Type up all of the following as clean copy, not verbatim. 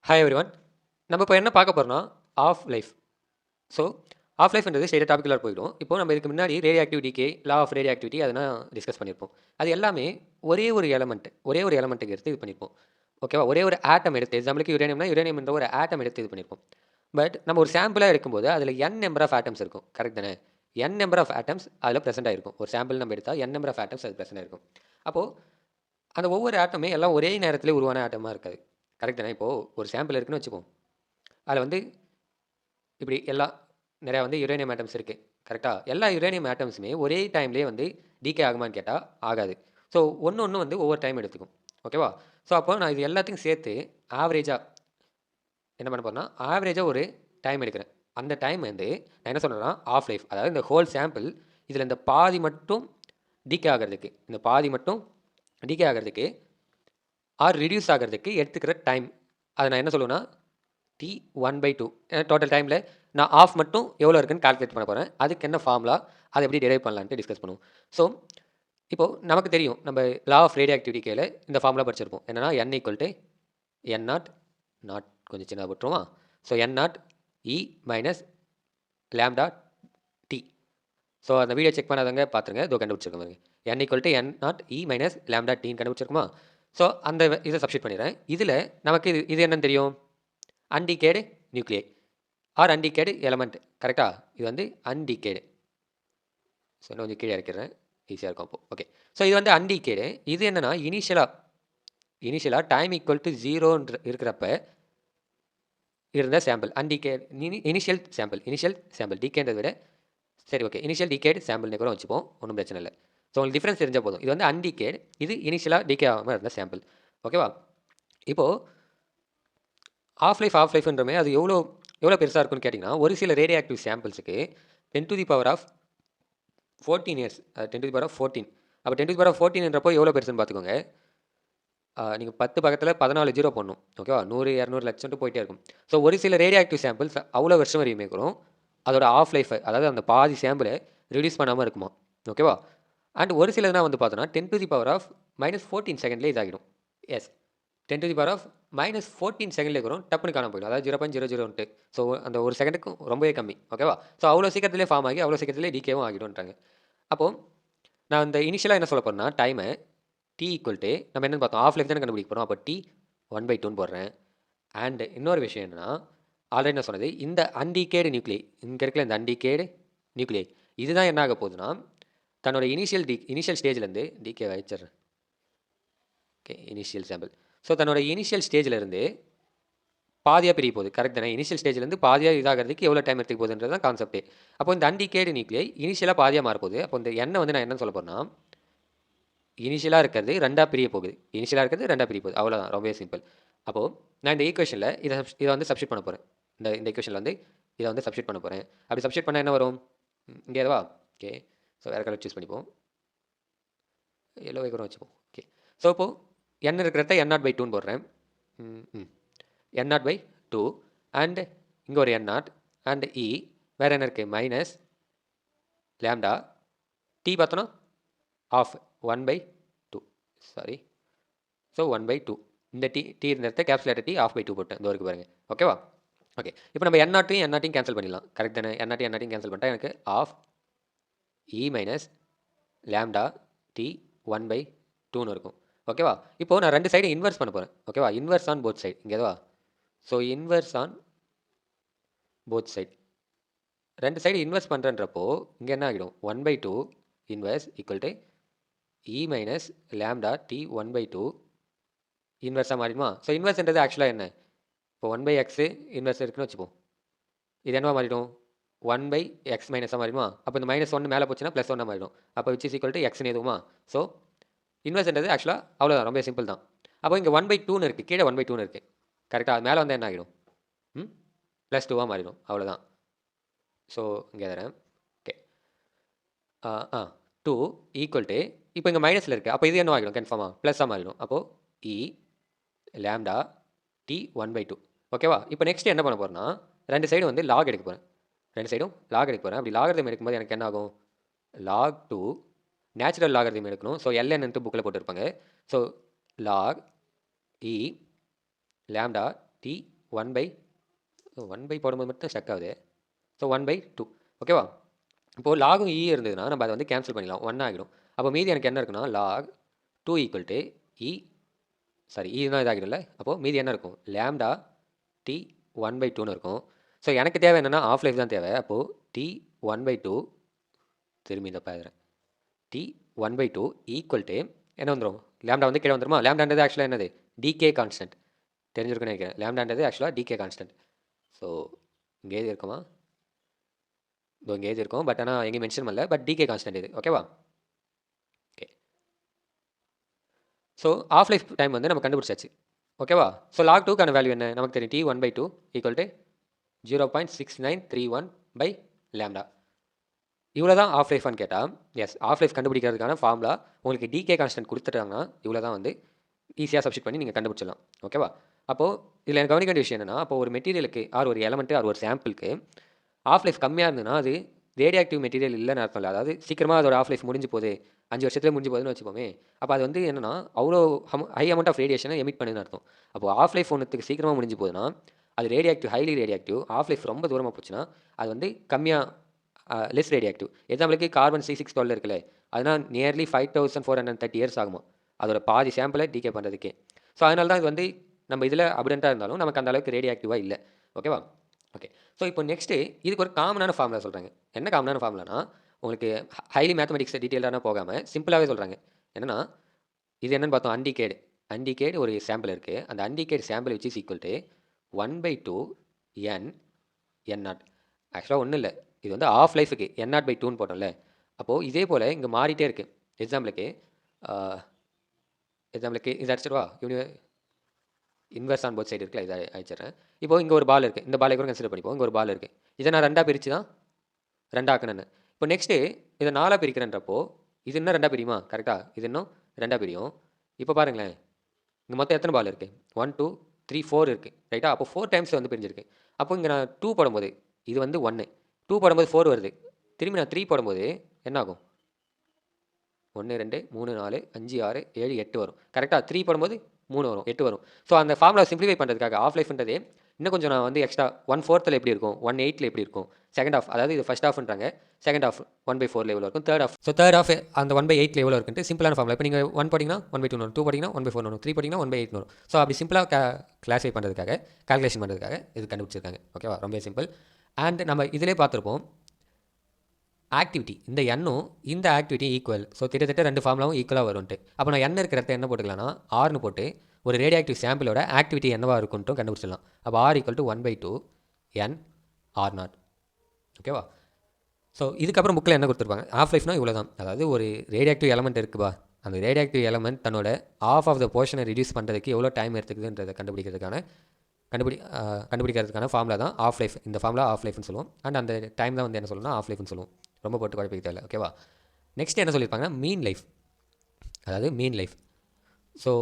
Hi everyone. நம்ம இப்போ என்ன பார்க்க போறோம்னா, ஆஃப் லைஃப். ஸோ, ஆஃப் லைஃப்ன்றது ஸ்ட்ரெயிட்டா டாபிக்குள்ள போயிடும். இப்போ நம்ம இதுக்கு முன்னாடி radioactive decay, law of radioactivity அதெல்லாம் டிஸ்கஸ் பண்ணியிருப்போம். அது எல்லாமே ஒரே ஒரு எலமெண்ட்டுக்கு எடுத்து இது பண்ணியிருப்போம். ஓகேவா? ஒரே ஒரு ஆட்டம் எடுத்து எக்ஸாம்பிளுக்கு யுரேனியம்னா, யுரேனியம்ன்ற ஒரு ஆட்டம் எடுத்து இது பண்ணியிருப்போம். பட் நம்ம ஒரு சாம்பிளா எடுக்கும்போது அதில நம்பர் ஆஃப் ஆட்டம்ஸ் இருக்கும். கரெக்ட் தானே? நம்பர் ஆஃப் ஆட்டம்ஸ் அதில பிரசன்ட் ஆயிருக்கும். ஒரு சாம்பிள் நம்ம எடுத்தா நம்பர் ஆஃப் ஆட்டம்ஸ் அது பிரசன்ட் ஆயிருக்கும். அப்போ அந்த ஒவ்வொரு ஆட்டமே எல்லாம் ஒரே நேரத்திலே உருவான ஆட்டமா இருக்காது. கரெக்ட் தானே? இப்போ ஒரு சாம்பிள் இருக்குன்னு வச்சுப்போம். அதில வந்து இப்படி நிறையா யுரேனியம் ஆட்டம்ஸ் இருக்குது. கரெக்டாக எல்லா யுரேனியம் ஆட்டம்ஸுமே ஒரே டைம்லேயே டீகே ஆகுமான்னு கேட்டால் ஆகாது. ஸோ ஒன்று ஒவ்வொரு டைம் எடுத்துக்கும். ஓகேவா? ஸோ அப்போ நான் இது எல்லாத்தையும் சேர்த்து ஆவரேஜாக என்ன பண்ண போகிறேன்னா ஆவரேஜாக ஒரு டைம் எடுக்கிறேன். அந்த டைம் நான் என்ன சொல்கிறேன்னா ஆஃப் லைஃப், அதாவது இந்த ஹோல் சாம்பிள் இதில் இந்த பாதி மட்டும் டீகே ஆகிறதுக்கு ஆர் ரிடியூஸ் ஆகிறதுக்கு எடுத்துக்கிற டைம் அதை நான் என்ன சொல்லுவேன்னா டி 1/2. டோட்டல் டைமில் நான் ஆஃப் மட்டும் எவ்வளோ இருக்குன்னு கால்குலேட் பண்ண போகிறேன். அதுக்கு என்ன ஃபார்முலா, அதை எப்படி டெரைவ் பண்ணலான்ட்டு டிஸ்கஸ் பண்ணுவோம். ஸோ இப்போது நமக்கு தெரியும், நம்ம லா ஆஃப் ரேடியோ ஆக்டிவிட்டி கேல இந்த ஃபார்முலா படிச்சிருப்போம். என்னன்னா n equal to N naught கொஞ்சம் சின்னதாக போட்டுருமா. So N naught e minus lambda t. So அந்த வீடியோ செக் பண்ணாதவங்க பார்த்துருங்க, இதோ கண்டுபிடிச்சிருக்கோம் பாருங்க. n equal to N naught e minus lambda டின்னு கண்டுபிடிச்சிருக்குமா. ஸோ அந்த இதை சப்ஸ்டிட் பண்ணிடுறேன். இதில் நமக்கு இது என்னன்னு தெரியும், அன்டிகேடு நியூக்ளியை ஆர் அன்டிகேடு எலமெண்ட். கரெக்டாக இது அன்டிகேடு. ஸோ இன்னும் கொஞ்சம் கீழே இறக்கிறேன், ஈஸியாக இருக்கும் அப்போ. ஓகே. ஸோ இது அன்டிகேடு. இது என்னென்னா இனிஷியலாக டைம் ஈக்குவல் டு 0 இருக்கிறப்ப இருந்த சாம்பிள் அன்டிகேட். இனிஷியல் சாம்பிள் டிகேன்றதை விட சரி ஓகே, இனிஷியல் டிகேட் சாம்பிள்னு கூட வச்சுப்போம், ஒன்றும் பிரச்சனை இல்லை. ஸோ உங்களுக்கு டிஃப்ரென்ஸ் தெரிஞ்சால் போதும். இது அன்டிகேட், இது இனிஷியலாக டிகே ஆகாமல் இருந்த சாம்பிள். ஓகேவா? இப்போது ஆஃப் லைஃப்ன்றமே அது எவ்வளோ பெருசாக இருக்குன்னு கேட்டிங்கன்னா, ஒரு சில ரேடியோ ஆக்டிவ் சாம்பிள்ஸுக்கு 10⁻14 இயர்ஸ், 10⁻14. அப்போ 10⁻14ன்றப்போ எவ்வளோ பெருசுன்னு பார்த்துக்கோங்க. நீங்கள் 10 பக்கத்தில் 14 ஜீரோ போடணும். ஓகேவா? 100, 200 லட்சம்ட்டு போயிட்டே இருக்கும். ஸோ ஒரு சில ரேடியோ ஆக்டிவ் சாம்பிள்ஸ் அவ்வளோ வருஷம் வரையுமே கூட அதோட ஆஃப் லைஃப், அதாவது அந்த பாதி சாம்பிளை ரிடியூஸ் பண்ணாமல் இருக்குமா. ஓகேவா? அண்ட் ஒரு சிலதுனா பார்த்தோன்னா 10⁻−14 செகண்ட்லேயே இதாகிடும். எஸ், 10⁻−14 செகண்ட்லேயே கூட டப்புன்னு காணாம போயிடும். அதாவது 0.00. ஸோ அந்த ஒரு செகண்டுக்கும் ரொம்பவே கம்மி. ஓகேவா? ஸோ அவ்வளோ சீக்கிரத்திலே ஃபார்ம் ஆகி அவ்வளோ சீக்கிரத்திலே டிகேவும் ஆகிடும்ன்றாங்க. அப்போது நான் இந்த இனிஷியலாக என்ன சொல்ல போகிறேன்னா, டைமை டி ஈக்குவல் டு நம்ம என்னென்னு பார்த்தோம், ஆஃப் லைஃப் தானே கண்டுபிடிக்க போகிறோம். அப்போ டி 1/2 போடுறேன். அண்ட் இன்னொரு விஷயம் என்னென்னா, ஆல்ரெடி நான் சொன்னது, இந்த அன்டிகேடு நியூக்ளியை, இங்கே இருக்கிற இந்த அன்டிகேடு நியூக்ளியை இதுதான் என்ன ஆக போகுதுன்னா, தன்னோட இனிஷியல் ஸ்டேஜ்லேருந்து டிகே வச்சிடுறேன். Okay, initial sample. ஸோ தன்னோட இனிஷியல் ஸ்டேஜிலேருந்து பாதியாக பிரிய போகுது. கரெக்ட் தானே? இனிஷியல் ஸ்டேஜ்லேருந்து பாதியாக இதாகிறதுக்கு எவ்வளோ டைம் எடுத்துக்க போகுதுன்றது தான் கான்செப்ட். அப்போ இந்த அன்டிகேடு நியூக்ளியை இனிஷியலாக பாதியாக மாறப்போகுது. அப்போ இந்த எண்ணெய் நான் என்ன சொல்ல போகிறேன்னா, இனிஷியலாக இருக்கிறது ரெண்டாக பிரிய போகுது. அவ்வளோதான், ரொம்பவே சிம்பிள். அப்போது நான் இந்த ஈக்குவேஷனில் இதை சப்ஸ்டிட் பண்ண போகிறேன். இந்த ஈக்குவேஷனில் இதை சப்ஸ்டிட் பண்ண போகிறேன். அப்படி சப்ஸ்டிட் பண்ணால் என்ன வரும்? இங்கே எதுவா? ஓகே. ஸோ வேறு கலர் சூஸ் பண்ணிப்போம், எல்லோ கூட வச்சுப்போம். ஓகே. ஸோ இப்போது n இருக்கிறத n0/2ன்னு போடுறேன். n0/2 அண்ட் இங்கே ஒரு n0 அண்ட் இ வேறு என்ன இருக்குது, மைனஸ் லேம்டா டி பார்த்தோன்னா ஆஃப் 1/2. Sorry, so 1/2. இந்த டி இருந்த கேப்சுலேட்டர் டி ஆஃப்/2 போட்டேன். இந்த வரைக்கும் பாருங்கள். ஓகேவா? ஓகே. இப்போ நம்ம n0 கேன்சல் பண்ணிடலாம். கரெக்ட் தானே? n0 கேன்சல் பண்ணிட்டா எனக்கு half e minus lambda t 1/2ன்னு இருக்கும். ஓகேவா? இப்போது நான் ரெண்டு சைடு இன்வெர்ஸ் பண்ண போகிறேன். ஓகேவா? Inverse on both side. இங்கே எதுவா? So inverse on both side. ரெண்டு சைடு இன்வெர்ஸ் பண்ணுறன்றப்போ இங்கே என்ன ஆகிடும், 1/2 inverse equal to e minus lambda t 1/2 இன்வெர்ஸாக மாறிடுமா. ஸோ இன்வெர்ஸ்ன்றது ஆக்சுவலாக என்ன, இப்போ 1/x இன்வெர்ஸ் இருக்குன்னு வச்சுப்போம். இது என்னவா மாறிடும், 1/x மைனஸாக மாறிடுமா. அப்போ இந்த -1 மேலே போச்சுன்னா +1 மாறிடும். அப்போ விச் இஸ் ஈக்குவல் டு எக்ஸ்னு எதுவுமா. ஸோ இன்வெர்ஸ்ன்றது ஆக்சுவலாக அவ்வளோதான், ரொம்ப சிம்பிள் தான். அப்போ இங்கே 1/2ன்னு இருக்குது, கீழே 1/2ன்னு இருக்குது. கரெக்டாக? அது மேலே வந்து என்ன ஆகிடும், +2 மாறிடும். அவ்வளோதான். ஸோ இங்கே தரேன். ஓகே. 2 ஈக்குவல் டு இப்போ இங்கே மைனஸில் இருக்குது. அப்போ இது என்ன ஆகிடும், கன்ஃபார்மாக ப்ளஸ்ஸாக மாறிடும். அப்போது இ லேம்டா டி 1/2. ஓகேவா? இப்போ நெக்ஸ்ட் என்ன பண்ண போகிறேன்னா, ரெண்டு சைடும் லாக் எடுக்க போகிறேன். அப்படி லாகரிதம் எடுக்கும்போது எனக்கு என்ன ஆகும், லாக் 2 நேச்சுரல் லாகரிதம் எடுக்கணும். ஸோ எல்என்ட்டு புக்கில் போட்டிருப்பாங்க. ஸோ லாக் இ லேம்டா டி 1 போடும்போது மட்டும் ஸ்டக் ஆகுது. ஸோ 1/2. ஓகேவா? இப்போது லாகும் இ இருந்ததுன்னா நம்ம அதை வந்து கேன்சல் பண்ணிடலாம், 1 ஆகிடும். அப்போ மீதி எனக்கு என்ன இருக்குன்னா லாக் 2 ஈக்குவல் டு இ தான் இதாகிடும்ல. அப்போது மீதி என்ன இருக்கும், லேம்டா டி 1/2ன்னு இருக்கும். ஸோ எனக்கு தேவை என்னென்னா ஆஃப் லைஃப் தான் தேவை. அப்போது டி 1/2 திரும்பி இந்த பாருறேன், டி 1/2 ஈக்குவல் டு என்ன வந்துடும், லேம்டா வந்து கீழே வந்துருமா. லேம்டான்றது ஆக்சுவலாக என்னது, டிகே கான்ஸ்டன்ட். தெரிஞ்சிருக்குன்னு நினைக்கிறேன். லேம்டான்றது ஆக்சுவலாக டிகே கான்ஸ்டன்ட். ஸோ இங்கே எழுதி இருக்குமா, இங்கே எழுதி இருக்கும், பட் ஆனால் எங்கேயும் மென்ஷன் பண்ணல, பட் டிகே கான்ஸ்டன்ட் இது. ஓகேவா? Okay. So half life time வந்து நம்ம கண்டுபிடிச்சாச்சு. ஓகேவா? ஸோ லாக் 2க்கான வேல்யூ என்ன நமக்கு தெரியும், டி 1/2 ஈக்குவல் டு 0.6931/λ. இவ்வளோ தான் ஆஃப் லைஃபான்னு கேட்டால் எஸ், ஆஃப் லைஃப் கண்டுபிடிக்கிறதுக்கான ஃபார்முலா உங்களுக்கு டிகே கான்ஸ்டன்ட் கொடுத்துட்டாங்கன்னா இவ்வளோ தான் வந்து ஈஸியாக சப்ஸ்டிட் பண்ணி நீங்கள் கண்டுபிடிச்சிடலாம். ஓகேவா? அப்போது இதில் எனக்கு கவனிக்க வேண்டிய விஷயம் என்னென்னா, அப்போ ஒரு மெட்டீரியலுக்கு ஆர் ஒரு எலமெண்ட்டு ஆர் ஒரு சாம்பிளுக்கு ஆஃப் லைஃப் கம்மியாக இருந்ததுன்னா அது ரேடியாக்டிவ் மெட்டீரியல் இல்லைன்னு அர்த்தம் இல்லை. அதாவது சீக்கிரமாக அதோட ஆஃப் லைஃப் முடிஞ்சு போகுது, 5 வருஷத்துல முடிஞ்சு போகுதுன்னு வச்சுப்போமே. அப்போ அது வந்து என்னென்னா அவ்வளோ ஹை அமௌண்ட் ஆஃப் ரேடியேஷனை எமிட் பண்ணுதுன்னு அர்த்தம். அப்போ ஆஃப் லைஃப் ஒன்றுத்துக்கு சீக்கிரமாக முடிஞ்சு போகுதுன்னா அது radioactive, highly radioactive. Half life ரொம்ப தூரமாக போச்சுன்னா அது வந்து கம்மியாக லெஸ் ரேடியாக்டிவ். எக்ஸாம்பிளுக்கு கார்பன் C612 இருக்குல்ல, அதனால் நியர்லி 5430 இயர்ஸ் ஆகுமா அதோட பாதி சாம்பிளை டிகே பண்ணுறதுக்கே. ஸோ அதனால தான் இது வந்து நம்ம இதில் அப்டண்ட்டாக இருந்தாலும் நமக்கு அந்த அளவுக்கு ரேடியாக்டிவாக இல்லை. ஓகேவா? ஓகே. ஸோ இப்போ நெக்ஸ்ட்டு இதுக்கு ஒரு காமனான ஃபார்முலா சொல்கிறாங்க. என்ன காமனான ஃபார்முலானா, உங்களுக்கு ஹைலி மேத்தமெட்டிக்ஸ் டீட்டெயிலான போகாமல் சிம்பிளாகவே சொல்கிறாங்க. என்னென்னா, இது என்னென்னு பார்த்தோம், அன்டிகேடு ஒரு சாம்பிள் இருக்குது. அந்த அன்டிகேட் sample which is equal to 1/2 n0. ஆக்சுவலாக ஒன்றும் இல்லை, இது வந்து ஆஃப் லைஃபுக்கு n0/2ன்னு போட்டோம்ல. அப்போது இதே போல் இங்கே மாறிட்டே இருக்குது. எக்ஸாம்பிளுக்கு இது அடிச்சிடுவா, இன்வெர்ஸ் ஆன் போத் சைடு இருக்குல்ல, இதை அடிச்சிடுறேன். இப்போ இங்கே ஒரு பால் இருக்குது, இந்த பாலை கூட கன்சிடர் பண்ணிப்போம். இங்கே ஒரு பால் இருக்குது, இதை நான் 2ஆக பிரித்து தான் 2 ஆக்கணுன்னு. இப்போ நெக்ஸ்ட்டு இதை 4ஆக பிரிக்கிறேன்றப்போ இது இன்னும் 2ஆக பிரியுமா? கரெக்டாக, இது இன்னும் 2ஆக பிரியும். இப்போ பாருங்களேன், இங்கே மொத்தம் எத்தனை பால் இருக்குது, 1 2 3 4 இருக்குது, ரைட்டா? அப்போ 4 டைம்ஸ் வந்து பிரிஞ்சிருக்கு. அப்போ இங்கே நான் 2 போடும்போது இது வந்து 1, 2 போடும்போது 4 வருது. திரும்பி நான் 3 போடும்போது என்ன ஆகும், 1 2 3 4 5 6 7 8 வரும். கரெக்டாக 3 போடும்போது 3 வரும், 8 வரும். ஸோ அந்த ஃபார்முலா சிம்பிளிஃபை பண்ணுறதுக்காக ஆஃப் லைஃப்ன்றதே இன்னும் கொஞ்சம் நான் வந்து எக்ஸ்ட்ரா 1/4 எப்படி இருக்கும், 1/8 எப்படி இருக்கும், செகண்ட் ஆஃப், அதாவது இது ஃபஸ்ட் ஆஃப்ன்றாங்க, செகண்ட் ஆஃப் 1/4 லெவலில் இருக்கும், third half. So third half அந்த 1/8 லெவலில் இருக்குன்ட்டு சிம்பிளான ஃபார்முலா. இப்போ நீங்கள் 1 போட்டிங்கன்னா 1/2 வரும், 2 போட்டிங்கன்னா 1/4 வரும், 3 போட்டிங்கன்னா 1/8 வரும். ஸோ அப்படி சிம்பிளாக கிளாஸிஃபை பண்ணுறதுக்காக, கால்குலேஷன் பண்ணுறதுக்காக இது கண்டுபிடிச்சிருக்காங்க. ஓகேவா? ரொம்ப சிம்பிள். அண்ட் நம்ம இதிலே பார்த்துருப்போம் ஆக்டிவிட்டி, இந்த எண்ணும் இந்த ஆக்டிவிட்டி ஈக்குவல். ஸோ கிட்டத்தட்ட 2 ஃபார்முலாவும் ஈக்குவலாக வரும்ட்டு. அப்போ நான் எண் இருக்கிற இடத்த என்ன போட்டுக்கலாம்னா ஆர்னு போட்டு ஒரு ரேடியாக்டிவ் சாம்பிளோட ஆக்டிவிட்டி என்னவாக இருக்குன்ட்டும் கண்டுபிடிச்சிடலாம். அப்போ R = 1/2 n R0. ஓகேவா? ஸோ இதுக்கப்புறம் புக்கில் என்ன கொடுத்துருப்பாங்க, ஆஃப் லைஃப்னா இவ்வளோ தான். அதாவது ஒரு ரேடியாக்டிவ் எலமெண்ட் இருக்குப்பா, அந்த ரேடியாக்டிவ் எலமெண்ட் தன்னோட ஆஃப் ஆஃப் த போர்ஷனை ரிடியூஸ் பண்ணுறதுக்கு எவ்வளோ டைம் எடுத்துக்குதுன்றதை கண்டுபிடிக்கிறதுக்கான ஃபார்முலா தான் ஆஃப் லைஃப். இந்த ஃபார்முலா ஆஃப் லைஃப்னு சொல்லுவோம். அண்ட் அந்த டைம் தான் வந்து என்ன சொல்லணும்னா ஆஃப் லைஃப்னு சொல்லுவோம். ரொம்ப போட்டு குழப்பிக்க தேவை. ஓகேவா? நெக்ஸ்ட் என்ன சொல்லியிருப்பாங்கன்னா மீன் லைஃப், அதாவது mean life. So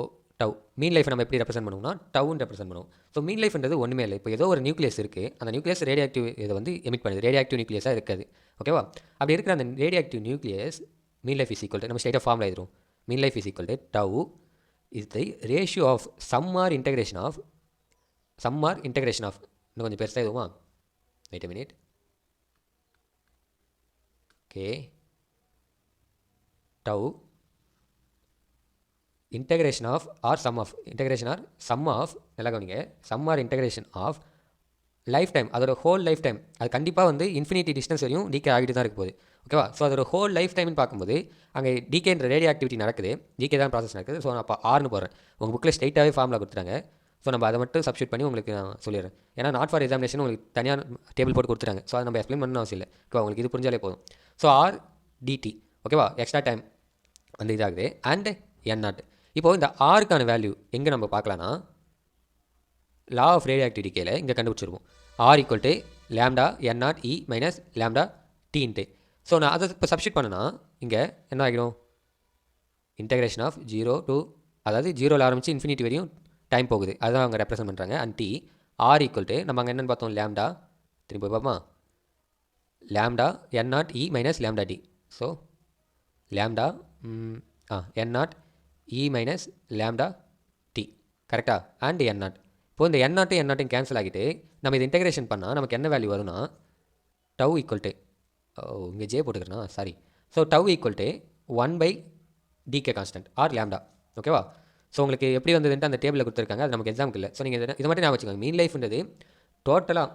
tau, mean life நம்ம எப்படி ரெப்ரசென்ட் பண்ணுவோம்னா டவுன்னு ரெப்ரசென்ட் பண்ணுவோம். ஸோ மீன் லைஃப்ன்றது ஒன்றுமே இல்லை. இப்போ ஏதோ ஒரு நியூக்ளியஸ் இருக்குது, அந்த நியூக்ளியஸ் ரேடியாக்டிவ் இதை வந்து எமிட் பண்ணுது, ரேடியாக்டிவ் நியூக்ளியஸாக இருக்காது. ஓகேவா? அப்படி இருக்கிற அந்த radioactive nucleus mean life is equal to, நம்ம ஸ்ட்ரைட்டாக ஃபார்முலா எழுதுறோம், mean life is equal to tau is the ratio of sum or integration of இன்னும் கொஞ்சம் பெருசாக எதுவுமா, wait a minute. Okay, tau integration of or sum of, நல்லா கவனிங்க, sum or integration of life time, அதோட whole life time. அது கண்டிப்பாக வந்து இன்ஃபினிட்டி டிஸ்டன்ஸ் வரையும் டிகே ஆகிட்டு தான் இருக்க போகுது. ஓகேவா? ஸோ அதோட ஹோல் லைஃப் டைம்னு பார்க்கும்போது அங்கே டிகேன்ற ரேடியோ ஆக்டிவிட்டி நடக்குது, டிகே தான் ப்ராசஸ் நடக்குது. ஸோ நான் அப்போ ஆர்னு போடுறேன். உங்கள் புக்கில் ஸ்ட்ரைட்டாகவே ஃபார்முலா கொடுத்துட்டாங்க. ஸோ நம்ம அதை மட்டும் சப்ஸ்டியூட் பண்ணி உங்களுக்கு நான் சொல்லிடுறேன். ஏன்னா நாட் ஃபார் எக்ஸாமினேஷன் உங்களுக்கு தனியாக டேபிள் போட்டு கொடுத்துட்டாங்க. ஸோ அதை நம்ம எக்ஸ்பிளைன் பண்ணணும் அவசியம் இல்லை. ஓகேவா? உங்களுக்கு இது புரிஞ்சாலே போதும். ஸோ ஆர் டிடி, ஓகேவா, எக்ஸ்ட்ரா டைம் வந்து இதாகுது. And n0. இப்போது இந்த ஆருக்கான வேல்யூ எங்கே நம்ம பார்க்கலான்னா லா ஆஃப் ரேடியாக்டிவிட்டி கேல இங்கே கண்டுபிடிச்சிருவோம். R = λ n0 E - λ t. So நான் அதை இப்போ சப்ஸ்டியூட் பண்ணனா இங்கே என்ன ஆகிடும், இன்டகிரேஷன் ஆஃப் 0 to, அதாவது 0ல் ஆரம்பித்து இன்ஃபினிட்டி வரையும் டைம் போகுது, அதுதான் அவங்க ரெப்ரசென்ட் பண்ணுறாங்க. அண்ட் டி R = நம்ம அங்கே என்னென்னு பார்த்தோம், λ, திரும்பி பார்ப்போமா, λ n0 E - λ t. So λ n0 E - λ t, கரெக்டாக, அண்ட் n0. இப்போ இந்த n நாட்டும் n நாட்டும் கேன்சல் ஆகிட்டு நம்ம இது இன்டெகிரேஷன் பண்ணால் நமக்கு என்ன வேல்யூ வரும்னா டவ் ஈக்குவல் டு இங்கே ஜே போட்டுக்கிறேன்னா sorry. So tau equal to 1/dk constant or lambda. ஓகேவா? ஸோ உங்களுக்கு எப்படி வந்ததுன்ட்டு அந்த டேபிளில் கொடுத்துருக்காங்க, அது நமக்கு எக்ஸாமுக்கு இல்லை. ஸோ நீங்கள் இதை மட்டும் ஞாபகம் வச்சுக்கோங்க. மீன் லைஃப்ன்றது டோட்டலாக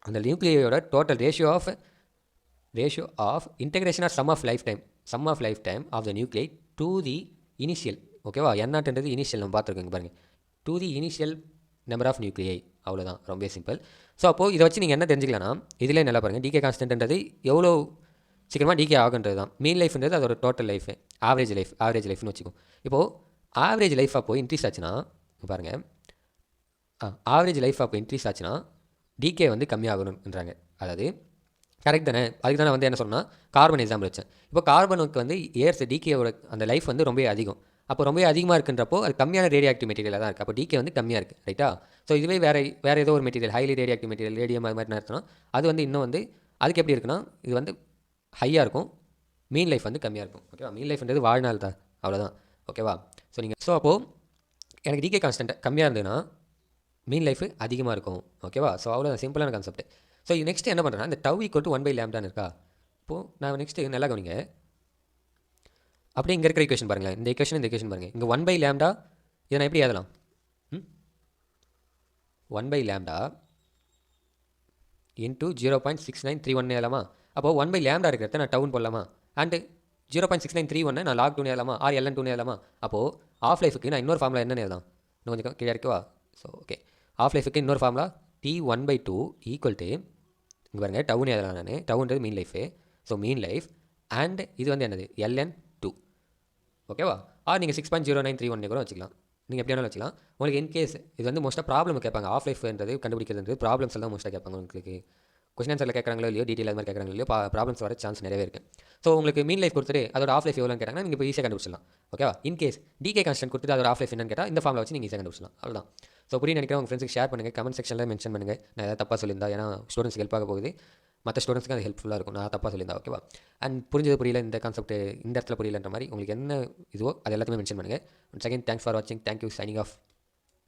அந்த நியூக்ளியோட total ratio of integration or sum of life time of the nuclei to the initial. ஓகேவா? n0ன்றது இனிஷியல் நம்ம பார்த்துருக்கோங்க பாருங்கள். To the initial number of nuclei. அவ்வளோதான், ரொம்ப சிம்பிள். ஸோ அப்போது இதை வச்சு நீங்கள் என்ன தெரிஞ்சுக்கலாம்னா, இதிலே நல்லா பாருங்கள், டிகே கான்ஸ்டன்ட்ன்றது எவ்வளோ சீக்கிரமாக டிகே ஆகுன்றது தான். மீன் லைஃப்ன்றது அதோட டோட்டல் லைஃப், ஆவரேஜ் லைஃப்னு வச்சுக்கோம். இப்போது ஆவரேஜ் லைஃப் அப்போ இன்க்ரீஸ் ஆச்சுன்னா பாருங்கள், ஆவரேஜ் லைஃப் அப்போ இன்க்ரீஸ் ஆச்சுன்னா டிகே வந்து கம்மியாகணுன்றாங்க. அதாவது கரெக்ட் தானே? அதுக்கு தான் நான் வந்து என்ன சொன்னால் கார்பன் எக்ஸாம்பிள் வச்சேன். இப்போ கார்பனுக்கு வந்து ஏர்ஸ் டிகேயோட அந்த லைஃப் வந்து ரொம்ப அதிகம். அப்போ ரொம்ப அதிகமாக இருக்குன்றப்போ அது கம்மியான ரேடியோ ஆக்டிவ் மெட்டீரியலாக தான் இருக்குது. அப்போ டிகே வந்து கம்மியாக இருக்குது, ரைட்டா? ஸோ இதுவே வேறு ஏதோ ஒரு material highly radio active material radium அது மாதிரி நடத்தினா அது வந்து இன்னும் வந்து அதுக்கு எப்படி இருக்குன்னா இது வந்து ஹையாக இருக்கும், மீன் லைஃப் வந்து கம்மியாக இருக்கும். ஓகேவா? மீன் லைஃப்ன்றது வாழ்நாள் தான், அவ்வளோதான். ஓகேவா? ஸோ அப்போது எனக்கு டிகே கான்ஸ்டன்ட் கம்மியாக இருந்ததுன்னா மீன் லைஃப் அதிகமாக இருக்கும். ஓகேவா? ஸோ அவ்வளோதான், சிம்பிளான கான்செப்ட். ஸோ நெக்ஸ்ட் என்ன பண்ணுறேன்னா, இந்த டவ் ஈக்குவல் டு 1/λன்னு இருக்கா. இப்போது நான் நெக்ஸ்ட்டு நல்லா கவனிங்க. அப்படியே இங்கே இருக்கிற ஈக்குவேஷன் பாருங்களேன், இந்த ஈக்குவேஷன் பாருங்கள். இங்கே 1/λ இதை நான் எப்படி எழுதலாம்? 1/λ இன்ட்டு 0.6931 எழுதலாமா? அப்போது 1/λ இருக்கிறத நான் டவுன் போடலாமா? அண்டு 0.6931 நான் லாக் 2 எழுதலாமா? ஆர் எல்என் 2 எழுதலாமா? அப்போது ஆஃப் லைஃபுக்கு நான் இன்னொரு ஃபார்முலா என்னென்னு எழுதலாம்? இன்னும் கொஞ்சம் கீழே இருக்கவா? ஸோ ஓகே, ஆஃப் லைஃபுக்கு இன்னொரு ஃபார்முலா T1/2 ஈக்குவல் டு இங்கே பாருங்கள், டவுன் எழுதலாம். நான் டவுன்றது mean life. So mean life and இது வந்து என்னது LN2. ஓகேவா? ஆர் நீங்கள் 6.0931 கூட வச்சுக்கலாம், நீங்கள் எப்படி வேணாலும் வச்சுக்கலாம். உங்களுக்கு இன்கேஸ் இது வந்து மோஸ்ட்டாக ப்ராப்ளம் கேட்பாங்க, ஆஃப் லைஃப்ன்றது கண்டுபிடிக்கிறது ப்ராப்ளம்ஸ் எல்லாம் மோஸ்ட்டாக கேட்பாங்க. உங்களுக்கு கொஸ்டின் ஆன்சரில் கேட்குறாங்களோ இல்லையோ, டீட்டெயில் அது மாதிரி கேட்குறாங்களோ இல்லையோ, ப்ராப்ளம்ஸ் வர சான்ஸ் நிறையவே இருக்குது. ஸோ உங்களுக்கு மீன் லைஃப் கொடுத்துட்டு அதோட ஆஃப் லைஃப் எவ்வளோன்னு கேட்டாங்கன்னா நீங்கள் இப்போ ஈஸியாக கண்டுபிடிச்சிடலாம். ஓகேவா? இன்கேஸ் டிகே கான்ஸ்டன்ட் கொடுத்துட்டு அதோட ஆஃப் லைஃப் என்னன்னு கேட்டால் இந்த ஃபார்மில் வச்சு நீங்கள் ஈஸியாக கண்டுபிடிச்சலாம். அவ்வளோதான். ஸோ புரிய நினைக்கிறேன். உங்கள் ஃப்ரெண்ட்ஸுக்கு ஷேர் பண்ணுங்கள், கமெண்ட் செக்ஷனில் மென்ஷன் பண்ணுங்கள் நான் ஏதாவது தப்பாக சொல்லியிருந்தா. ஏன்னா ஸ்டூடெண்ட்ஸ்க்கு ஹெல்ப் ஆக போகுது, மற்ற ஸ்டூடெண்ட்ஸ்க்கு அது ஹெல்ப்ஃபுல்லாக இருக்கும் நான் தப்பாக சொல்லியிருந்தா. ஓகேவா? அண்ட் புரிஞ்சது இந்த கான்செப்ட் இந்த இடத்துல புரியலன்ற மாதிரி உங்களுக்கு என்ன இதுவோ அது எல்லாத்தையுமே மென்ஷன் பண்ணுங்கள். ஒன்ஸ் அகைன் தேங்க்ஸ் ஃபார் வாட்சிங். தேங்க்யூ. Signing off.